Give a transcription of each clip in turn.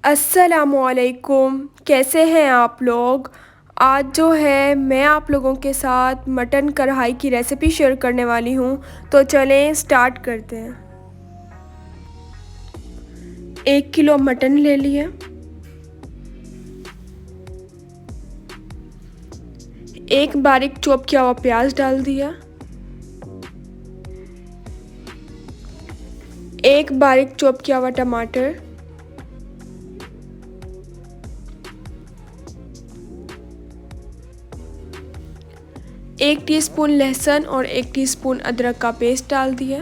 अस्सलामुअलैकुम, कैसे हैं आप लोग। आज जो है मैं आप लोगों के साथ मटन कढ़ाई की रेसिपी शेयर करने वाली हूँ। तो चलें स्टार्ट करते हैं। 1 किलो मटन ले लिया। 1 बारीक चॉप किया हुआ प्याज डाल दिया। 1 बारीक चॉप किया हुआ टमाटर। 1 टीस्पून लहसुन और 1 टीस्पून अदरक का पेस्ट डाल दिया।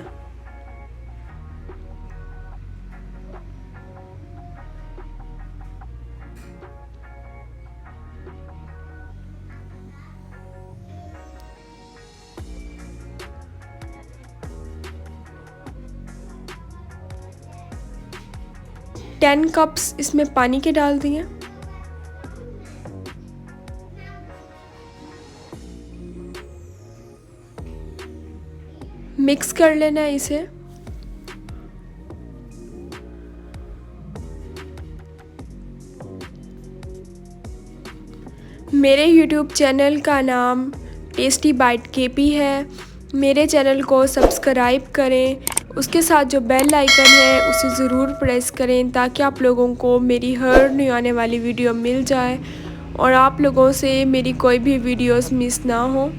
टेन कप्स इसमें पानी के डाल दिए। मिक्स कर लेना है इसे। मेरे YouTube चैनल का नाम टेस्टी बाइट केपी है। मेरे चैनल को सब्सक्राइब करें, उसके साथ जो बेल आइकन है उसे ज़रूर प्रेस करें ताकि आप लोगों को मेरी हर न्यू आने वाली वीडियो मिल जाए और आप लोगों से मेरी कोई भी वीडियोस मिस ना हो।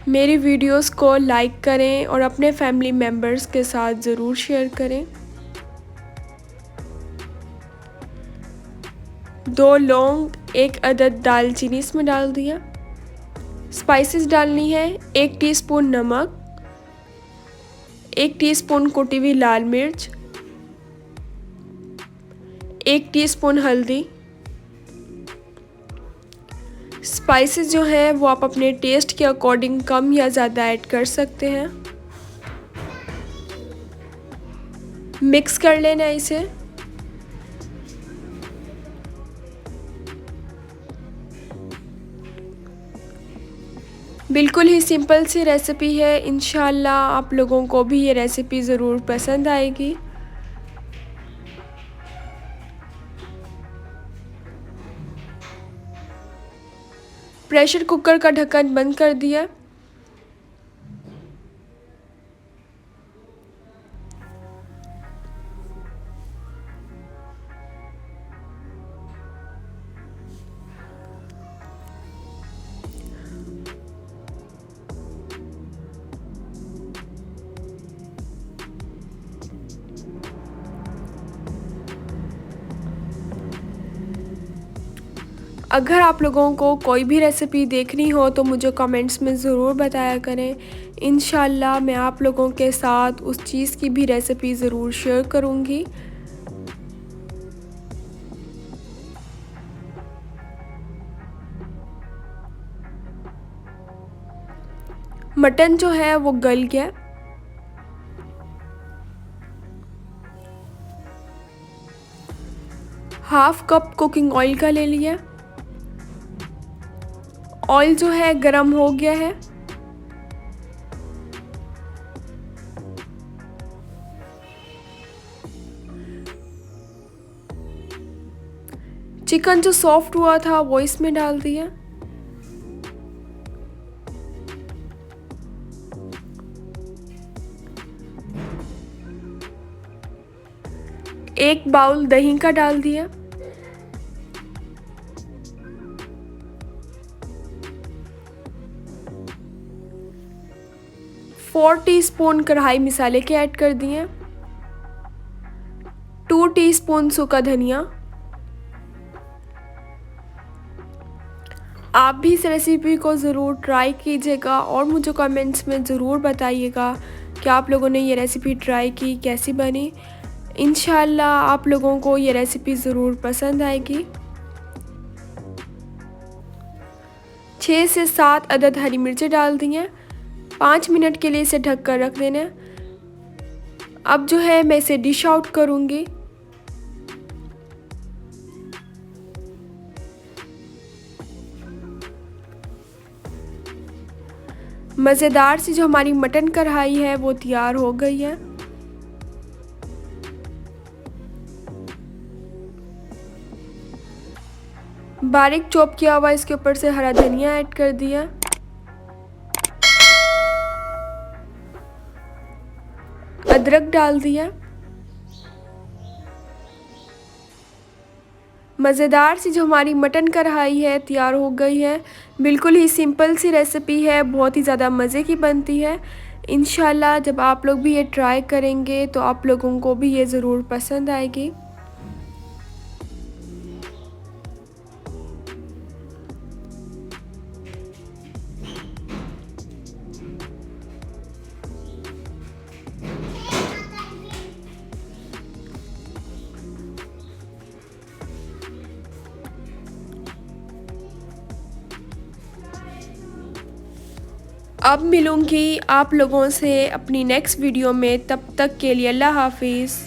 मेरी वीडियोस को लाइक करें और अपने फैमिली मेम्बर्स के साथ ज़रूर शेयर करें। 2 लौंग, 1 अदद दालचीनी इसमें डाल दिया। स्पाइसेस डालनी है 1 टीस्पून नमक, 1 टीस्पून कुटी हुई लाल मिर्च, 1 टीस्पून हल्दी। स्पाइसेस जो है वो आप अपने टेस्ट के अकॉर्डिंग कम या ज़्यादा ऐड कर सकते हैं। मिक्स कर लेना है इसे। बिल्कुल ही सिंपल सी रेसिपी है। इंशाल्लाह आप लोगों को भी ये रेसिपी ज़रूर पसंद आएगी। प्रेशर कुकर का ढक्कन बंद कर दिया। अगर आप लोगों को कोई भी रेसिपी देखनी हो तो मुझे कमेंट्स में ज़रूर बताया करें। इंशाल्लाह मैं आप लोगों के साथ उस चीज़ की भी रेसिपी ज़रूर शेयर करूँगी। मटन जो है वो गल गया। हाफ कप कुकिंग ऑयल का ले लिया। ऑयल जो है गरम हो गया है। चिकन जो सॉफ्ट हुआ था वो इसमें डाल दिया। एक बाउल दही का डाल दिया। 4 टीस्पून कढ़ाई मसाले के ऐड कर दिए। 2 टीस्पून सूखा धनिया। आप भी इस रेसिपी को ज़रूर ट्राई कीजिएगा और मुझे कमेंट्स में ज़रूर बताइएगा कि आप लोगों ने ये रेसिपी ट्राई की कैसी बनी। इंशाल्लाह आप लोगों को ये रेसिपी ज़रूर पसंद आएगी। 6 से 7 अदद हरी मिर्चें डाल दी हैं। 5 मिनट के लिए इसे ढक कर रख देना। अब जो है मैं इसे डिश आउट करूँगी। मज़ेदार सी जो हमारी मटन कढ़ाई है वो तैयार हो गई है। बारीक चॉप किया हुआ इसके ऊपर से हरा धनिया ऐड कर दिया। अदरक डाल दिया। मज़ेदार सी जो हमारी मटन कढ़ाई है तैयार हो गई है। बिल्कुल ही सिंपल सी रेसिपी है, बहुत ही ज़्यादा मज़े की बनती है। इंशाल्लाह जब आप लोग भी ये ट्राई करेंगे तो आप लोगों को भी ये ज़रूर पसंद आएगी। अब मिलूँगी आप लोगों से अपनी नेक्स्ट वीडियो में, तब तक के लिए अल्लाह हाफिज़।